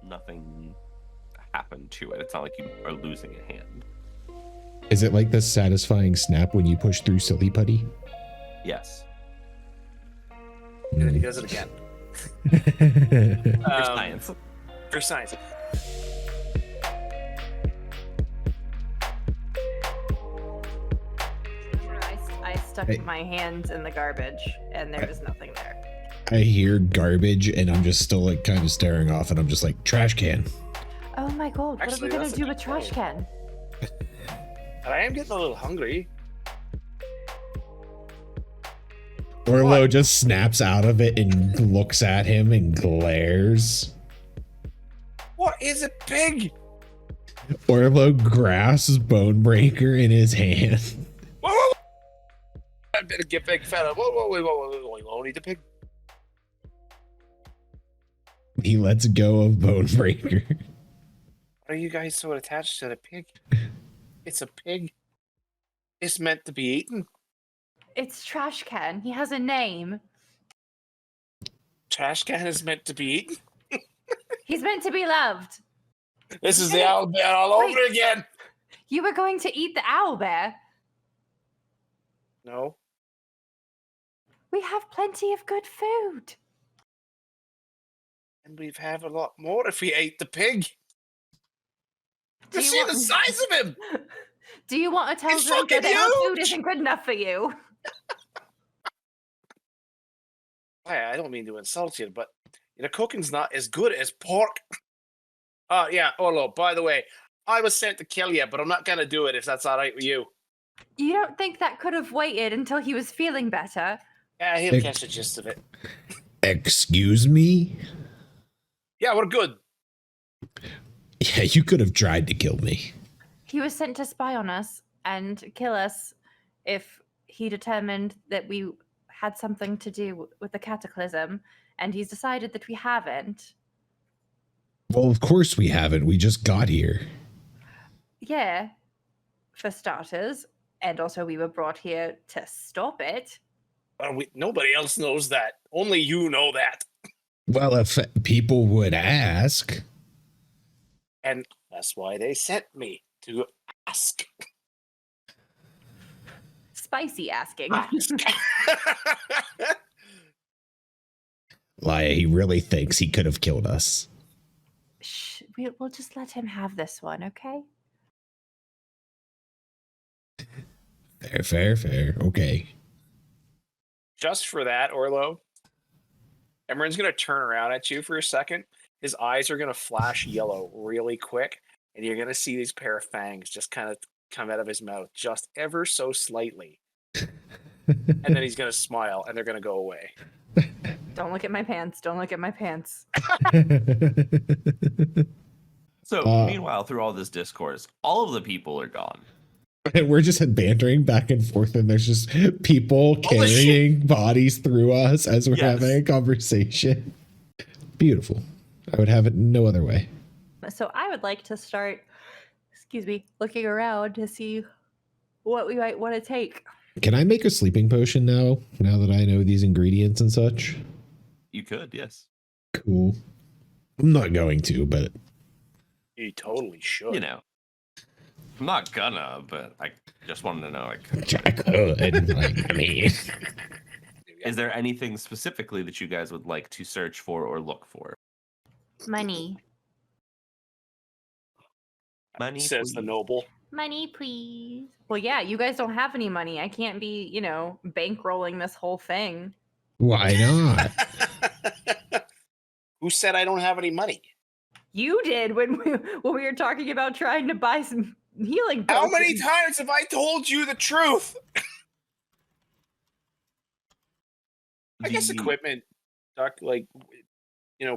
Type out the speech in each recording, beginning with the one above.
nothing happened to it. It's not like you are losing a hand. Is it like the satisfying snap when you push through silly putty? Yes. And then he does it again. For science. For science. I stuck my hands in the garbage, and there was nothing there. I hear garbage, and I'm just still like kind of staring off, and I'm just like, trash can. Oh my god, what Actually, are we that's gonna a do with good trash point. can? And I am getting a little hungry. Orlo just snaps out of it and looks at him and glares. What is a pig? Orlo grasps Bonebreaker in his hand. Whoa, whoa, whoa. I better get big fella. Whoa. You won't eat the pig? He lets go of Bonebreaker. Why are you guys so attached to the pig? It's a pig. It's meant to be eaten. It's trash can. He has a name. Trash can is meant to be eaten. He's meant to be loved. This is the owl bear all over again. You were going to eat the owl bear. No. We have plenty of good food. And we'd have a lot more if we ate the pig. Do You you see want- the size of him? Do you want to tell It's Draco fucking that our food huge! isn't good enough for you? I don't mean to insult you, but cooking's not as good as pork. Yeah, Orlo, by the way, I was sent to kill you, but I'm not going to do it if that's all right with you. You don't think that could have waited until he was feeling better? Yeah, he'll catch the gist of it. Excuse me? Yeah, we're good. Yeah, you could have tried to kill me. He was sent to spy on us and kill us if he determined that we had something to do with the cataclysm, and he's decided that we haven't. Well, of course we haven't. We just got here. Yeah, for starters, and also we were brought here to stop it. Nobody else knows that. Only you know that. Well, if people would ask. And that's why they sent me to ask. Spicy asking. Laia, he really thinks he could have killed us. Shh, we'll just let him have this one, okay? Fair. Okay. Just for that, Orlo, Emmerin's going to turn around at you for a second. His eyes are going to flash yellow really quick, and you're going to see these pair of fangs just kind of come out of his mouth just ever so slightly. And then he's going to smile, and they're going to go away. Don't look at my pants. Don't look at my pants. So, meanwhile, through all this discourse, all of the people are gone. And we're just bantering back and forth, and there's just people carrying bodies through us as we're having a conversation. Beautiful. I would have it no other way. So I would like to start, looking around to see what we might want to take. Can I make a sleeping potion now that I know these ingredients and such? You could, yes. Cool. I'm not going to, but... You totally should. I'm not gonna, but I just wanted to know, I could. I mean... Is there anything specifically that you guys would like to search for or look for? Money. Money, says please. the noble. Money, please. Well, yeah, you guys don't have any money. I can't be, bankrolling this whole thing. Why not? Who said I don't have any money? You did when we were talking about trying to buy some healing potions. How many times have I told you the truth? I guess equipment,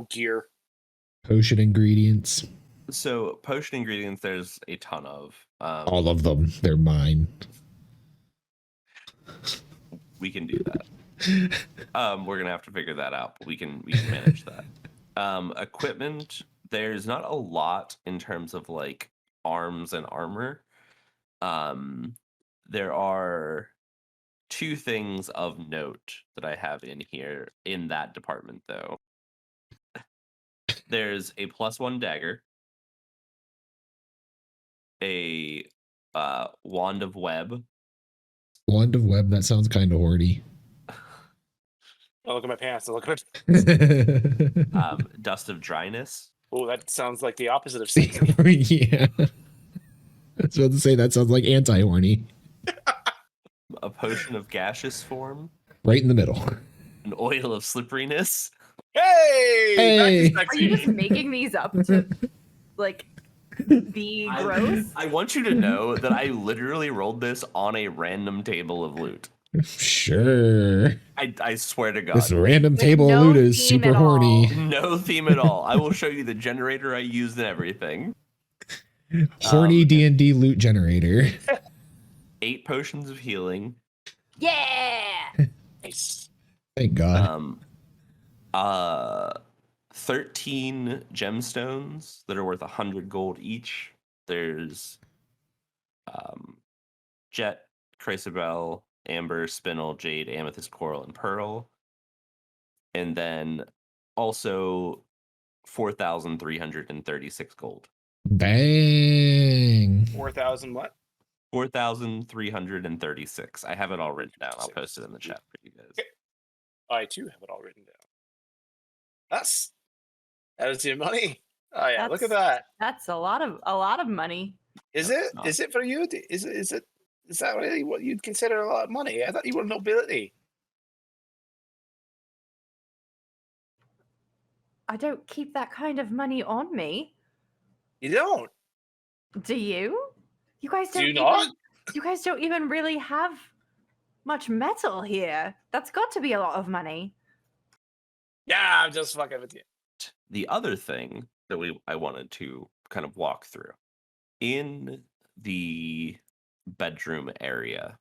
gear. Potion ingredients. So, potion ingredients, there's a ton of. All of them. They're mine. We can do that. We're going to have to figure that out, but we can manage that. Equipment, there's not a lot in terms of, arms and armor. There are 2 things of note that I have in here in that department, though. There's a +1 dagger, a wand of web. Wand of web. That sounds kind of horny. Oh, look at my pants. Look at Dust of dryness. Oh, that sounds like the opposite of sexy. Yeah. I was about to say that sounds like anti-horny. A potion of gaseous form. Right in the middle. An oil of slipperiness. Hey! Back to Are you sexy. just making these up to like be gross? I want you to know that I literally rolled this on a random table of loot. Sure. I swear to God. This random With table no of loot is theme super at all. horny. No theme at all. I will show you the generator I used and everything. Horny D&D loot generator. 8 potions of healing. Yeah. Nice. Thank God. 13 gemstones that are worth 100 gold each. There's jet, chrysobel, amber, spinel, jade, amethyst, coral, and pearl. And then also 4,336 gold. Dang. 4,000 what? 4,336. I have it all written down. I'll post it in the chat for you guys. I too have it all written down. That is your money. Oh yeah, look at that. That's a lot of money. Is No, it? it's not. Is it for you? Is that really what you'd consider a lot of money? I thought you were nobility. I don't keep that kind of money on me. You don't. Do you? You guys Do don't you not? You guys don't even really have much metal here. That's got to be a lot of money. Yeah, I'm just fucking with you. The other thing that I wanted to kind of walk through in the bedroom area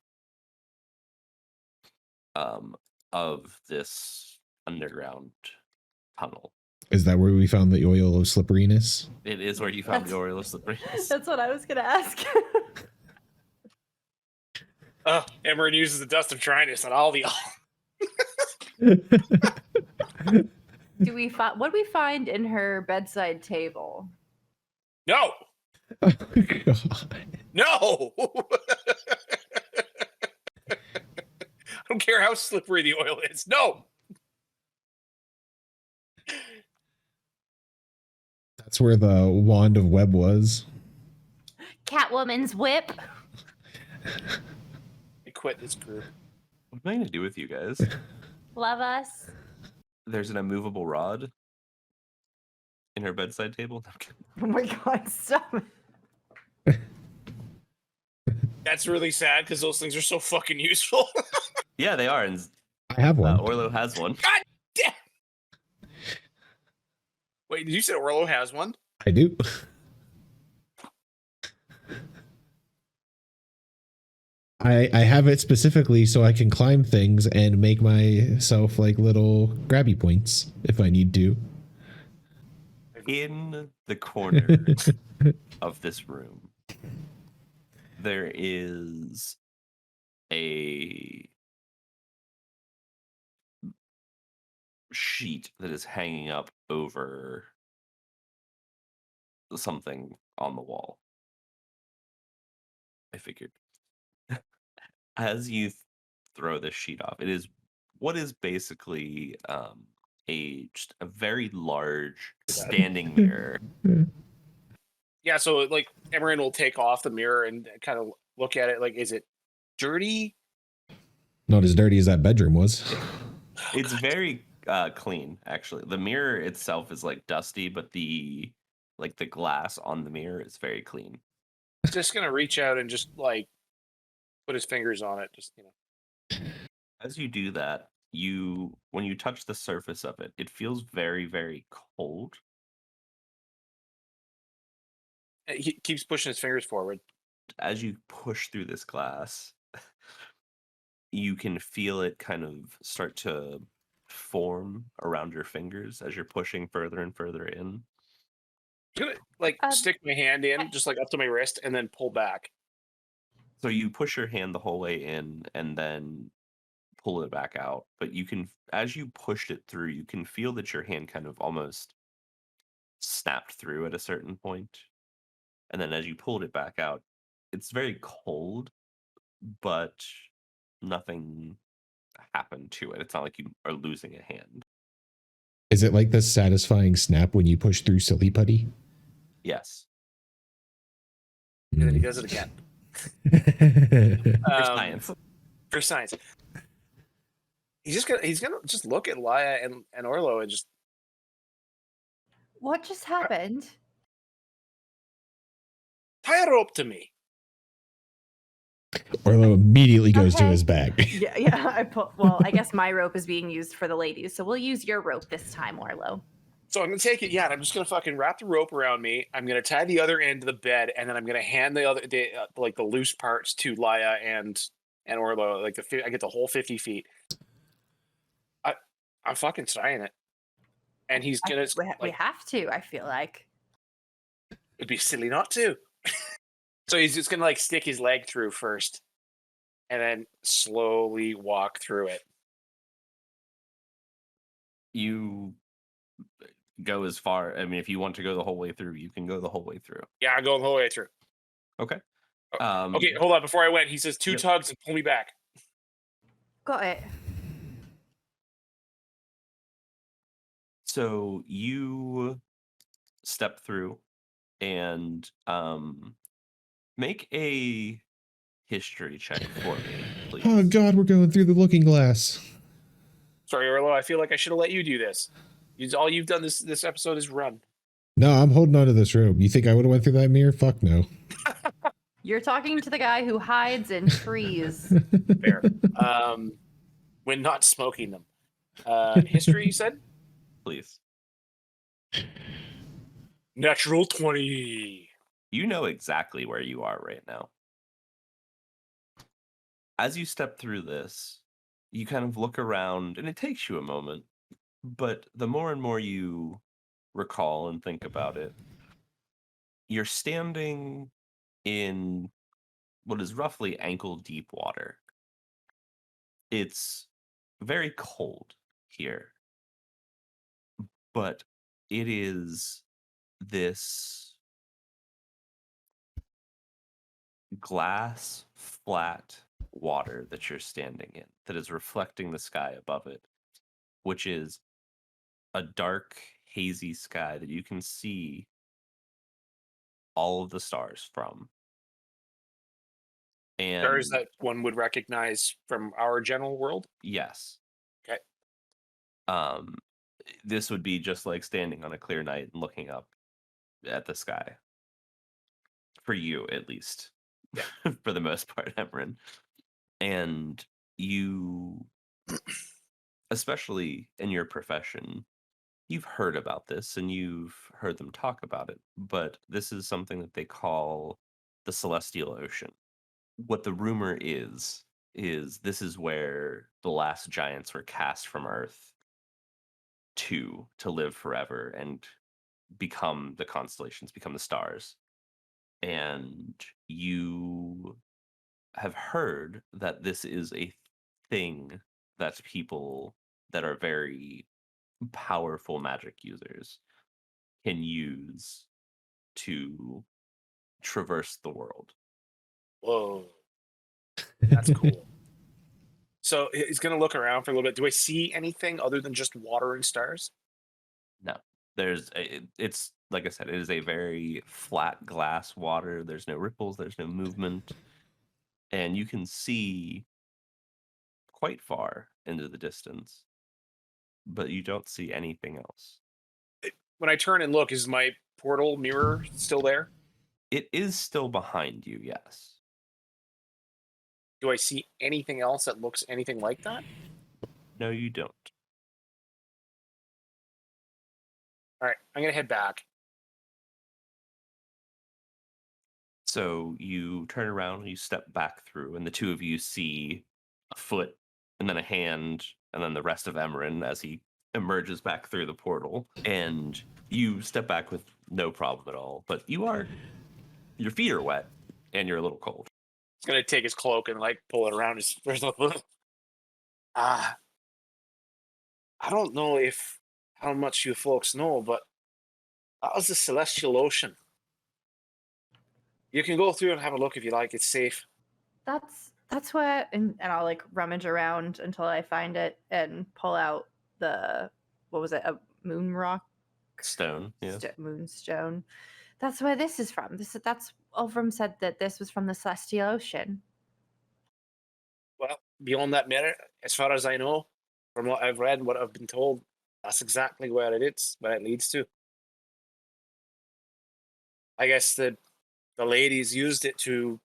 of this underground tunnel. Is that where we found the oil of slipperiness? It is where you found the oil of slipperiness. That's what I was gonna ask. Oh, Emmerin uses the dust of dryness on all the. Do we find what we find in her bedside table? No, Oh, God. no. I don't care how slippery the oil is. No. That's where the wand of web was. Catwoman's whip. I quit this group. What am I going to do with you guys? Love us. There's an immovable rod in her bedside table. No, I'm kidding. Oh my god, stop it. That's really sad because those things are so fucking useful. Yeah, they are. And I have one. Orlo has one. God damn. Wait, did you say Orlo has one? I do. I have it specifically so I can climb things and make myself like little grabby points if I need to. In the corner of this room, there is a sheet that is hanging up over something on the wall. I figured. As you throw this sheet off, it is what is basically just a very large standing mirror. Yeah, so like Emmerin will take off the mirror and kind of look at it. Like, is it dirty? Not as dirty as that bedroom was. It's very clean, actually. The mirror itself is like dusty, but the glass on the mirror is very clean. Just gonna reach out and just like put his fingers on it. Just As you do that, when you touch the surface of it, it feels very, very cold. He keeps pushing his fingers forward. As you push through this glass, you can feel it kind of start to form around your fingers as you're pushing further and further in. I'm gonna like stick my hand in, just like up to my wrist, and then pull back. So you push your hand the whole way in and then pull it back out. But you can, as you pushed it through, you can feel that your hand kind of almost snapped through at a certain point. And then as you pulled it back out, it's very cold, but nothing happened to it. It's not like you are losing a hand. Is it like the satisfying snap when you push through silly putty? Yes. And then he does it again. For science. For science. He's gonna just look at Laya and Orlo and just What just happened? tie a rope to me. Orlo immediately goes to Okay. his bag. Yeah. Well, I guess my rope is being used for the ladies, so we'll use your rope this time, Orlo. So I'm gonna take it, and I'm just gonna fucking wrap the rope around me. I'm gonna tie the other end to the bed, and then I'm gonna hand the loose parts to Laya and Orlo. Like I get the whole 50 feet. I'm fucking trying it, and he's gonna. We have to. I feel like It'd be silly not to. So he's just gonna stick his leg through first, and then slowly walk through it. You go as far. I mean, if you want to go the whole way through, you can go the whole way through. Yeah, I'm going the whole way through. Okay. Okay, hold on. Before I went, he says two tugs and pull me back. got it. So you step through and make a history check for me, please. Oh God, we're going through the looking glass. Sorry, Orlo. I feel like I should have let you do this. All you've done this episode is run. No, I'm holding on to this rope. You think I would have went through that mirror? Fuck no. You're talking to the guy who hides in trees. Fair. When not smoking them. History, you said? Please. Natural 20. You know exactly where you are right now. As you step through this, you kind of look around, and it takes you a moment, but the more and more you recall and think about it, you're standing in what is roughly ankle-deep water. It's very cold here, but it is this glass flat water that you're standing in that is reflecting the sky above it, which is a dark, hazy sky that you can see all of the stars from. And Stars that one would recognize from our general world? yes. Okay. This would be just like standing on a clear night and looking up at the sky. For you, at least. Yeah. For the most part, Emmerin. And you, especially in your profession, you've heard about this and you've heard them talk about it, but this is something that they call the Celestial Ocean. What the rumor is this is where the last giants were cast from Earth to live forever and become the constellations, become the stars. And you have heard that this is a thing that people that are very powerful magic users can use to traverse the world. Whoa. That's cool. So he's going to look around for a little bit. Do I see anything other than just water and stars? No. It's like I said, it is a very flat glass water. There's no ripples, there's no movement. And you can see quite far into the distance, but you don't see anything else. When I turn and look, is my portal mirror still there? It is still behind you, yes. Do I see anything else that looks anything like that? No, you don't. All right, I'm going to head back. So you turn around and you step back through, and the two of you see a foot and then a hand and then the rest of Emmerin as he emerges back through the portal. And you step back with no problem at all, but your feet are wet and you're a little cold. He's going to take his cloak and pull it around his... I don't know how much you folks know, but That was the Celestial Ocean. You can go through and have a look if you like. It's safe. That's where, and I'll like rummage around until I find it and pull out what was it, a moon rock Stone, yeah. Moonstone. That's where this is from. That's Ulfram said that this was from the Celestial Ocean. Well, beyond that mirror, as far as I know, from what I've read, what I've been told, that's exactly where it is, where it leads to. I guess the ladies used it to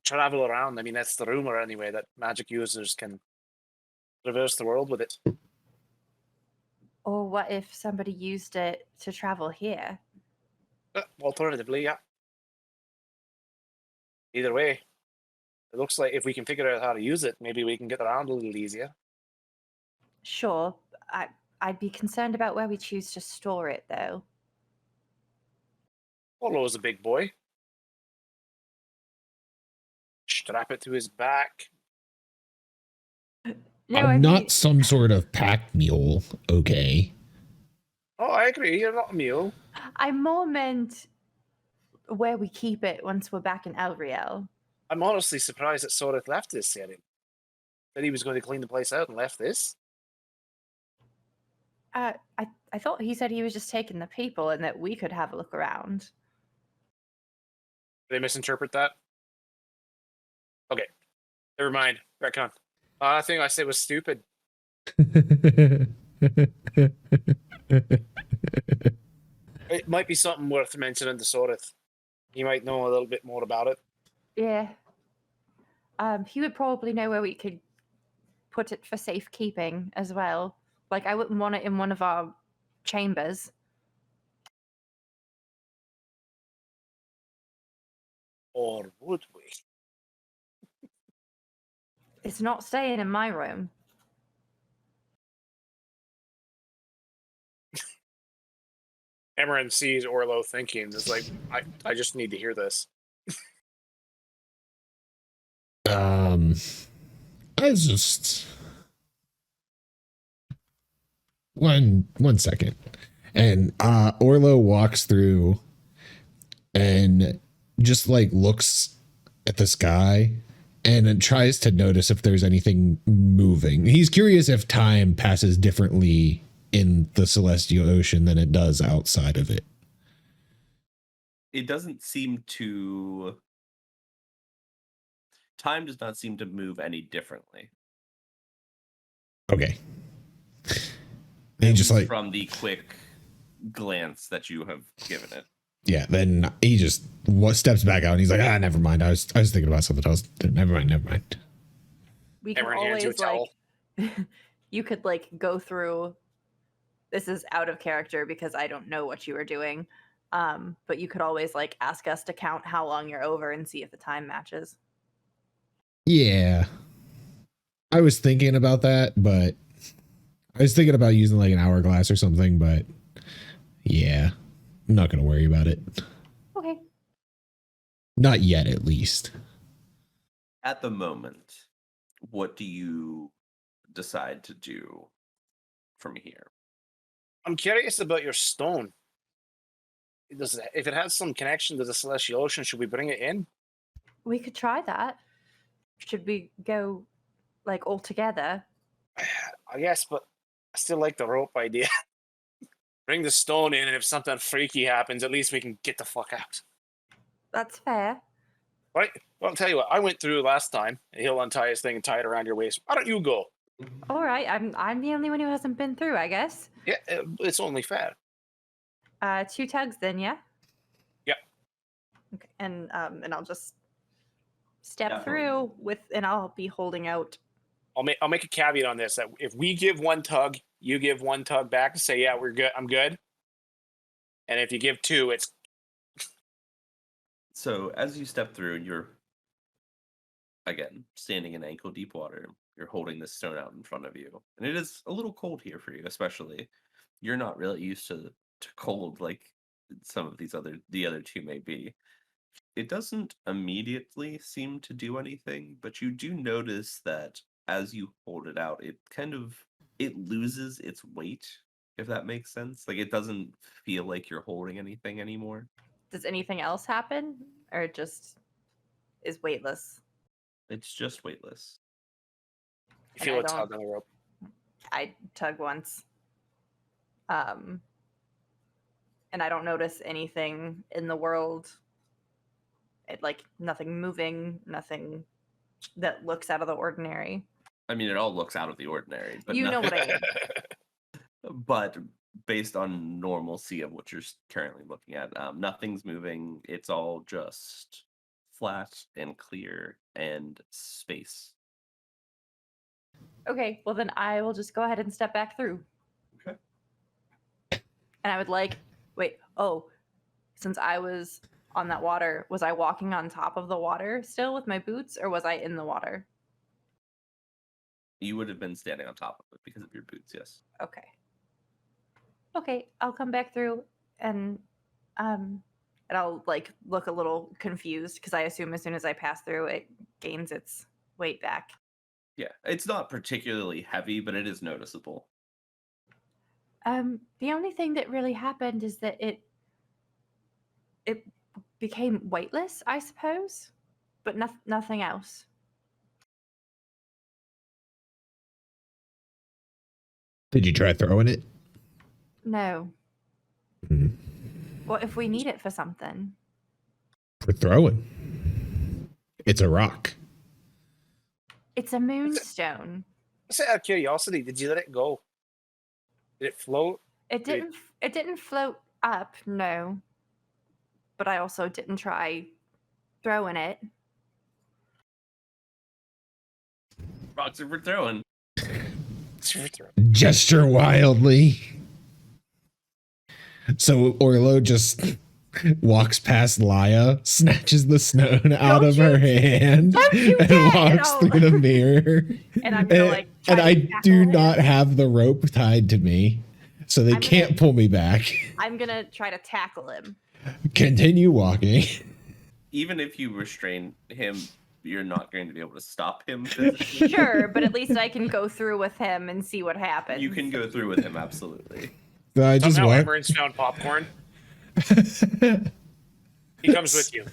travel around. I mean, that's the rumor anyway, that magic users can traverse the world with it. Or what if somebody used it to travel here? Alternatively, yeah. Either way, it looks like if we can figure out how to use it, maybe we can get around a little easier. Sure. I'd be concerned about where we choose to store it, though. Orlo is a big boy. Strap it to his back. No, I'm not some sort of pack mule, okay? Oh, I agree. You're not a mule. I more meant where we keep it once we're back in Elriel. I'm honestly surprised that Soreth left this setting. Said he was going to clean the place out and left this. I thought he said he was just taking the people and that we could have a look around. Did I misinterpret that? Okay. Never mind. Retcon. I think I said was stupid. It might be something worth mentioning to Soreth. He might know a little bit more about it. Yeah. He would probably know where we could put it for safekeeping as well. Like, I wouldn't want it in one of our chambers. Or would we? It's not staying in my room. Emmerin sees Orlo thinking, it's like, I just need to hear this. I just one second. And Orlo walks through and just like looks at the sky and then tries to notice if there's anything moving. He's curious if time passes differently in the Celestial Ocean than it does outside of it. It doesn't seem to... Time does not seem to move any differently. Okay. And just like from the quick glance that you have given it. Yeah, then he just steps back out and he's like, never mind. I was thinking about something else. Never mind. We can Emmerin hands you a always towel. you could like go through. This is out of character because I don't know what you were doing. But you could always like ask us to count how long you're over and see if the time matches. Yeah. I was thinking about that, but I was thinking about using like an hourglass or something, but yeah, I'm not going to worry about it. Okay. Not yet, at least. At the moment, what do you decide to do from here? I'm curious about your stone. If it has some connection to the Celestial Ocean, should we bring it in? We could try that. Should we go like all together? I guess, but I still like the rope idea. Bring the stone in, and if something freaky happens, at least we can get the fuck out. That's fair. Right? Well, I'll tell you what. I went through last time, and he'll untie his thing and tie it around your waist. Why don't you go? All right, I'm the only one who hasn't been through, I guess. Yeah, it's only fair. 2 tugs then, yeah. Yeah. Okay, and I'll just step Definitely. through and I'll be holding out. I'll make a caveat on this, that if we give one tug, you give one tug back and say, yeah, we're good. I'm good. And if you give 2, it's... So as you step through, you're, again, standing in ankle deep water. You're holding this stone out in front of you. And it is a little cold here for you, especially. You're not really used to cold like some of the other two may be. It doesn't immediately seem to do anything, but you do notice that as you hold it out, it loses its weight if that makes sense. Like it doesn't feel like you're holding anything anymore. Does anything else happen, or it just is weightless? It's just weightless. You feel I a tug don't- on the rope. I tug once. And I don't notice anything in the world. Like nothing moving, nothing that looks out of the ordinary. I mean, it all looks out of the ordinary, but You know what I mean. But based on normalcy of what you're currently looking at, nothing's moving. It's all just flat and clear and space. Okay, well then I will just go ahead and step back through. Okay. And I would since I was on that water, was I walking on top of the water still with my boots, or was I in the water? You would have been standing on top of it because of your boots, yes. Okay. Okay, I'll come back through and I'll like look a little confused because I assume as soon as I pass through it gains its weight back. Yeah, it's not particularly heavy, but it is noticeable. The only thing that really happened is that it became weightless, I suppose, but nothing else. Did you try throwing it? No. Hmm. What if we need it for something? For throwing. It's a rock. It's a moonstone. Just out of curiosity, did you let it go? Did it float? It didn't float up, no. But I also didn't try throwing it. Rocks are for throwing. Gesture wildly. So Orlo just walks past Laya, snatches the stone out of her hand, and walks through the mirror. And I'm gonna like and try I to do tackle not him. have the rope tied to me, so they can't pull me back. I'm gonna try to tackle him. Continue walking. Even if you restrain him, you're not going to be able to stop him physically. Sure, but at least I can go through with him and see what happens. You can go through with him, absolutely. So I just Somehow walk. Emmerin's found popcorn. He comes with you.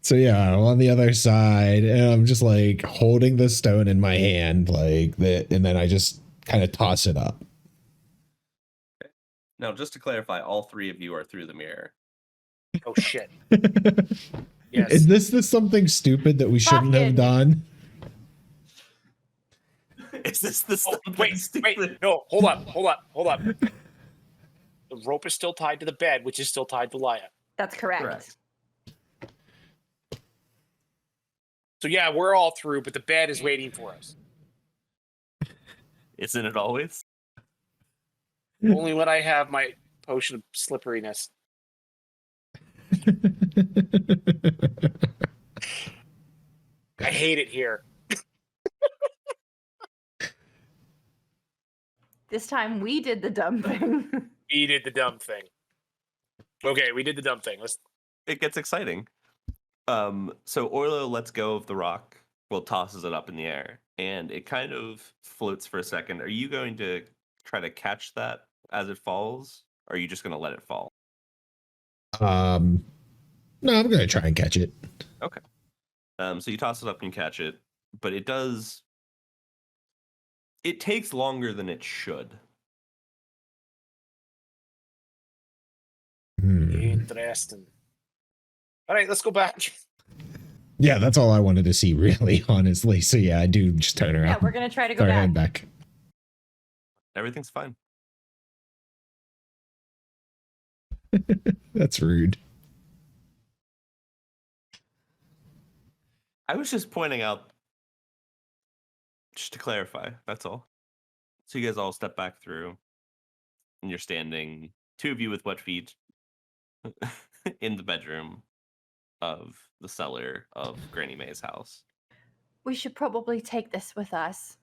So yeah, I'm on the other side, and I'm just like holding the stone in my hand, like that, and then I just kind of toss it up. Now, just to clarify, all three of you are through the mirror. Oh shit. Yes. Is this something stupid that we shouldn't have Fucking- done? Is this the Oh, something wait, stupid? no, hold up. The rope is still tied to the bed, which is still tied to Laya. That's correct. Correct. So yeah, we're all through, but the bed is waiting for us. Isn't it always? Only when I have my potion of slipperiness. I hate it here. This time we did the dumb thing. We did the dumb thing. Okay, we did the dumb thing. Let's. It gets exciting. So Orlo lets go of the rock, well, tosses it up in the air, and it kind of floats for a second. Are you going to try to catch that as it falls, or are you just going to let it fall? No, I'm gonna try and catch it. Okay. So you toss it up and catch it, but it does. It takes longer than it should. Interesting. All right, let's go back. Yeah, that's all I wanted to see, really, honestly. So yeah, I do just turn around. Yeah, we're gonna try to go Throw her back. hand back. Everything's fine. That's rude. I was just pointing out, just to clarify, that's all. So you guys all step back through, and you're standing, two of you with wet feet, in the bedroom of the cellar of Granny May's house. We should probably take this with us.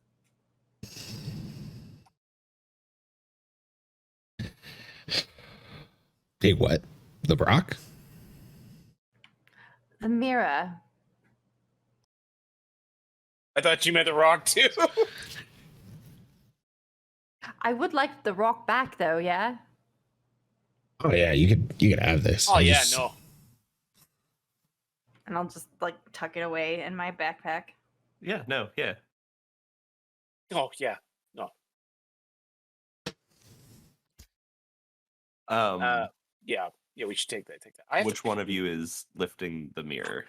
Hey, what? The rock? The mirror. I thought you meant the rock too. I would like the rock back though, yeah? Oh yeah, you could have this. Oh I yeah, just- no. And I'll just like tuck it away in my backpack. Yeah, no, yeah. Oh yeah, no. Yeah, we should take that. I have Which one of you is lifting the mirror?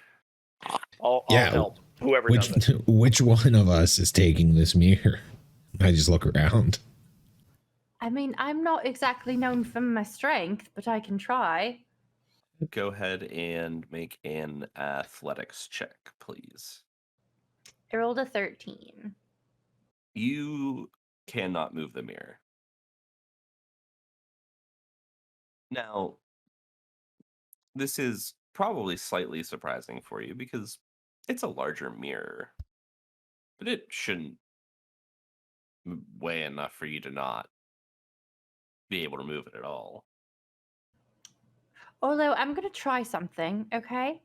I'll Yeah, help whoever does it. Which one of us is taking this mirror? I just look around. I mean, I'm not exactly known for my strength, but I can try. Go ahead and make an athletics check, please. I rolled a 13. You cannot move the mirror. Now, this is probably slightly surprising for you because it's a larger mirror, but it shouldn't weigh enough for you to not be able to move it at all. Although I'm gonna try something, okay?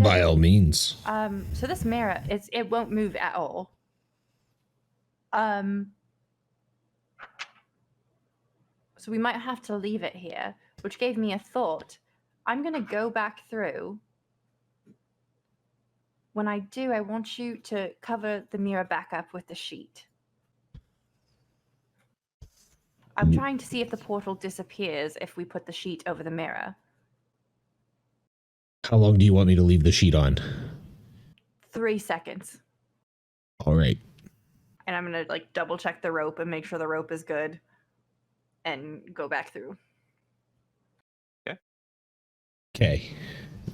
By all means. So this mirror, it won't move at all. So we might have to leave it here, which gave me a thought. I'm gonna go back through. When I do, I want you to cover the mirror back up with the sheet. I'm trying to see if the portal disappears if we put the sheet over the mirror. How long do you want me to leave the sheet on? 3 seconds. All right. And I'm gonna like double check the rope and make sure the rope is good and go back through. Okay.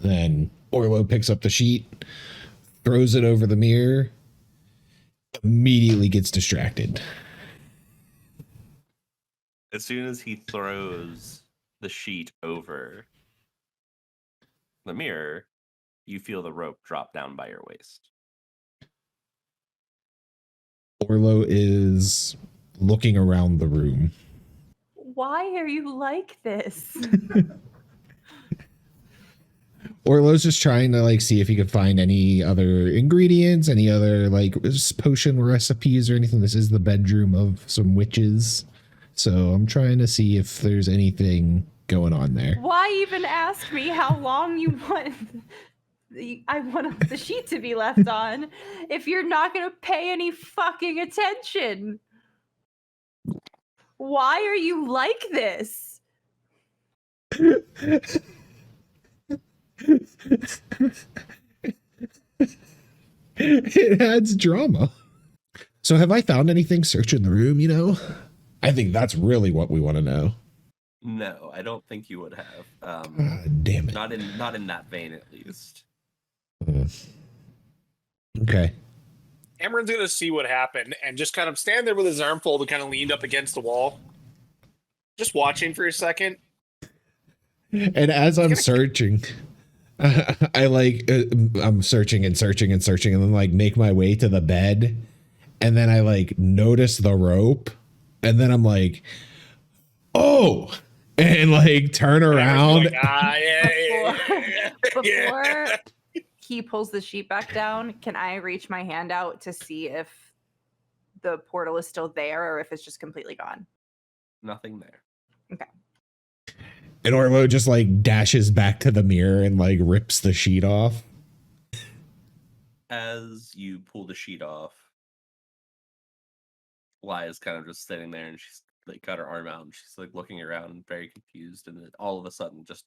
Then Orlo picks up the sheet, throws it over the mirror, immediately gets distracted. As soon as he throws the sheet over the mirror, you feel the rope drop down by your waist. Orlo is looking around the room. Why are you like this? Orlo's just trying to like see if he could find any other ingredients, any other like potion recipes or anything. This is the bedroom of some witches. So I'm trying to see if there's anything going on there. Why even ask me how long you want I want the sheet to be left on if you're not going to pay any fucking attention? Why are you like this? It adds drama. So have I found anything searching the room, you know? I think that's really what we want to know. No, I don't think you would have. Damn it. Not in that vein, at least. Okay. Emmerin's gonna see what happened and just kind of stand there with his arm folded, kind of leaned up against the wall, just watching for a second. And as I'm searching, I like I'm searching and searching and searching, and then like make my way to the bed, and then I like notice the rope, and then I'm like, oh, and like turn around. Before he pulls the sheet back down, can I reach my hand out to see if the portal is still there or if it's just completely gone? Nothing there. Okay. And Orlo just like dashes back to the mirror and like rips the sheet off. As you pull the sheet off, Laya's kind of just sitting there, and she's like got her arm out, and she's like looking around, very confused, and then all of a sudden, just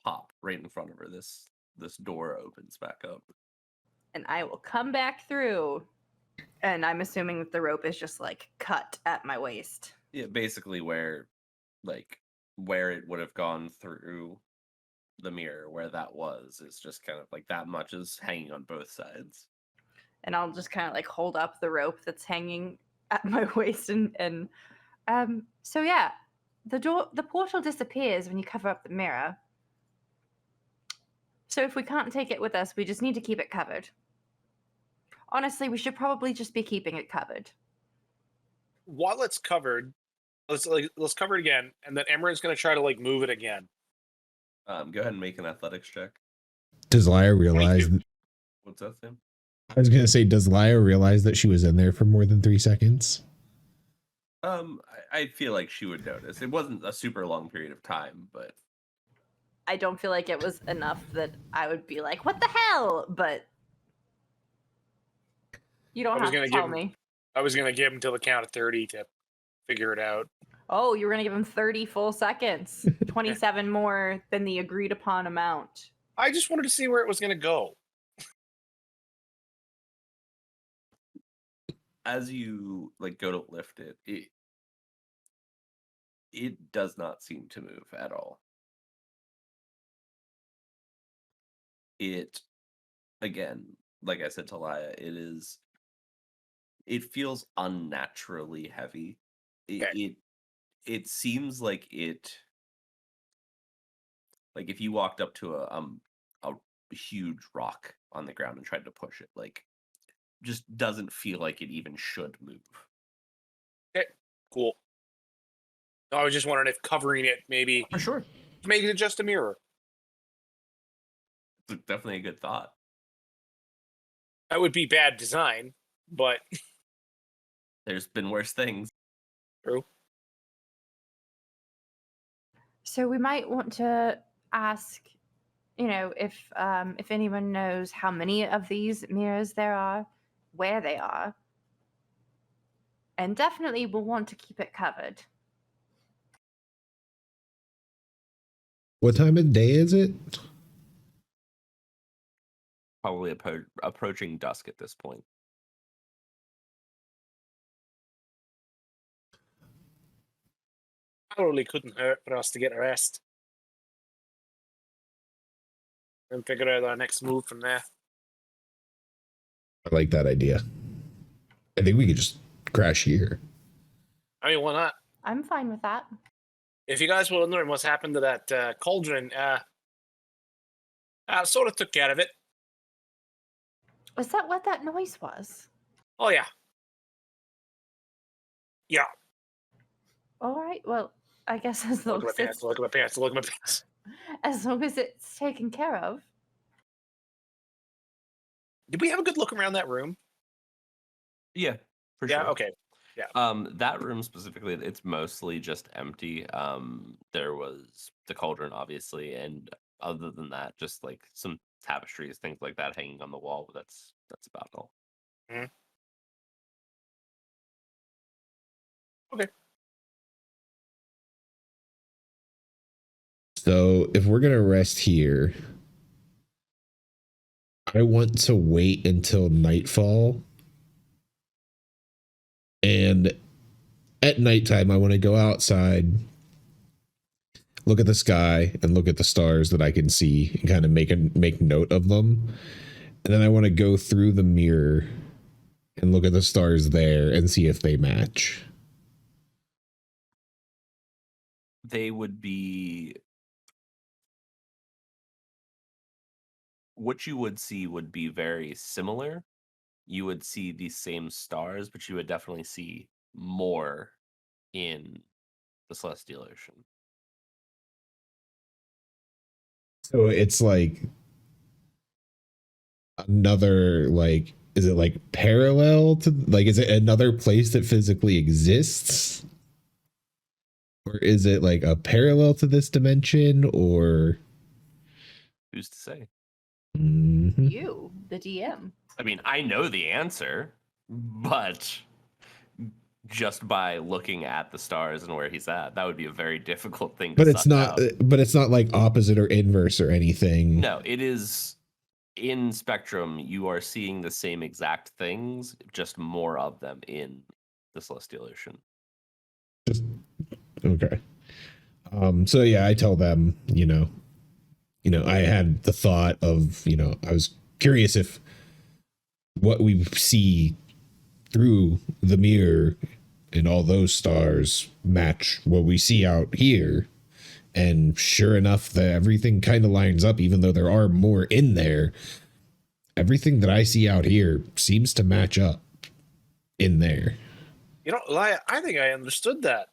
pop right in front of her. This door opens back up, And I will come back through. And I'm assuming that the rope is just like cut at my waist. yeah, basically where it would have gone through the mirror, where that was, is just kind of like that much is hanging on both sides. And I'll just kind of like hold up the rope that's hanging at my waist and so yeah, the portal disappears when you cover up the mirror. So if we can't take it with us, we just need to keep it covered. Honestly, we should probably just be keeping it covered. While it's covered, let's cover it again, and then Emmerin's gonna try to like move it again. Go ahead and make an athletics check. Does Laya realize? What's that, Sam? I was gonna say, does Laya realize that she was in there for more than 3 seconds? I feel like she would notice. It wasn't a super long period of time, but I don't feel like it was enough that I would be like, what the hell? But you don't have to tell me. I was gonna give him till the count of 30 to figure it out. Oh, you were going to give him 30 full seconds. 27 more than the agreed upon amount. I just wanted to see where it was gonna go. as you like go to lift it, it does not seem to move at all. It, again, like I said to Laya, it feels unnaturally heavy. It seems like like if you walked up to a huge rock on the ground and tried to push it, like just doesn't feel like it even should move. Okay, cool. I was just wondering if covering it maybe For sure. making it just a mirror. It's definitely a good thought. That would be bad design, but There's been worse things. true. So we might want to ask, if anyone knows how many of these mirrors there are, where they are, and definitely we'll want to keep it covered. What time of day is it? Probably approaching dusk at this point. Probably couldn't hurt for us to get a rest and figure out our next move from there. I like that idea. I think we could just crash here. I mean, why not? I'm fine with that. If you guys were wondering what's happened to that cauldron, I sort of took care of it. Is that what that noise was? Oh, yeah. Yeah. All right. Well, I guess as long Look at my as pants, look at my pants, look at my pants. as long as it's taken care of. Did we have a good look around that room? Yeah, for Yeah, sure. okay. Yeah. That room specifically, it's mostly just empty. There was the cauldron, obviously, and other than that, just like some tapestries, things like that hanging on the wall. But that's about all. Mm-hmm. Okay. So if we're gonna rest here, I want to wait until nightfall. And at nighttime, I want to go outside, look at the sky, and look at the stars that I can see, and kind of make note of them. And then I want to go through the mirror and look at the stars there and see if they match. They would be. What you would see would be very similar. You would see the same stars, but you would definitely see more in the celestial ocean. So it's like another, like, is it like parallel to, like, is it another place that physically exists? Or is it like a parallel to this dimension, or Who's to say? Mhm. You, the DM. I mean, I know the answer, but just by looking at the stars and where he's at, that would be a very difficult thing to But it's suss not out. but it's not like opposite or inverse or anything. No, it is in Spectrum, you are seeing the same exact things, just more of them in the celestial ocean. Just okay. So yeah, I tell them, I had the thought of, I was curious if what we see through the mirror and all those stars match what we see out here. And sure enough, everything kind of lines up, even though there are more in there. Everything that I see out here seems to match up in there. Laya, I think I understood that.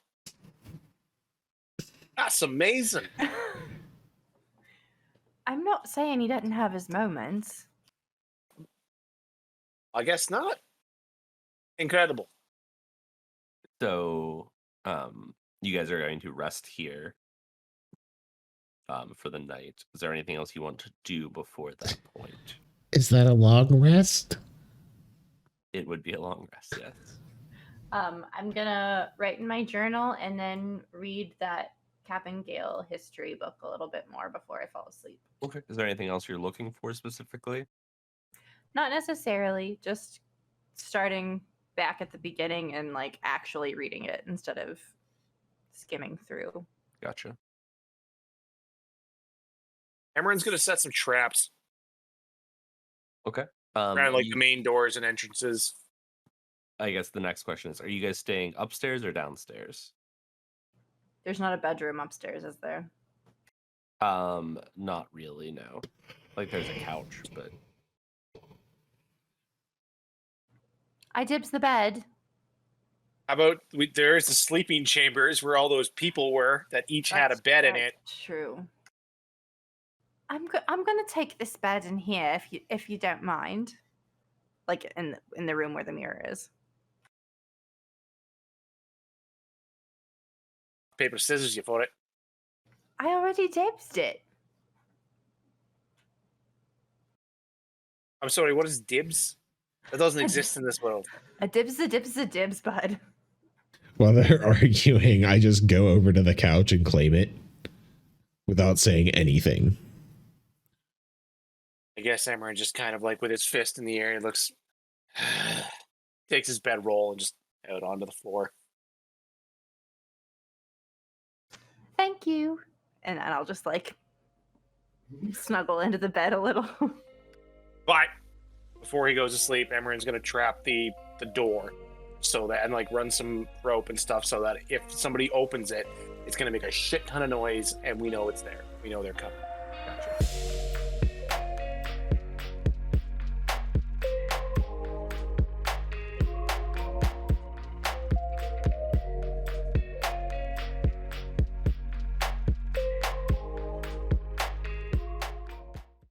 That's amazing. I'm not saying he doesn't have his moments. I guess not. Incredible. So, you guys are going to rest here for the night. Is there anything else you want to do before that point? Is that a long rest? It would be a long rest, yes. I'm gonna write in my journal and then read that Cap and Gale history book a little bit more before I fall asleep. Okay. Is there anything else you're looking for specifically? Not necessarily, just starting back at the beginning and like actually reading it instead of skimming through. Gotcha. Emmerin's gonna set some traps Okay. around like the main doors and entrances. I guess the next question is, are you guys staying upstairs or downstairs? There's not a bedroom upstairs, is there? Not really, no. Like there's a couch, but I dibs the bed. How about there's the sleeping chambers where all those people were that each had a bed in it. True. I'm gonna take this bed in here if you don't mind. Like in the room where the mirror is. Paper, scissors, you for it. I already dibsed it. I'm sorry, what is dibs? That doesn't exist in this world. A dibs, bud. While they're arguing, I just go over to the couch and claim it without saying anything. I guess Emmerin just kind of like with his fist in the air, he looks, takes his bedroll and just out onto the floor. Thank you. And I'll just like snuggle into the bed a little. But before he goes to sleep, Emmerin's gonna trap the door so that, and like run some rope and stuff so that if somebody opens it, it's gonna make a shit ton of noise and we know it's there. We know they're coming. gotcha.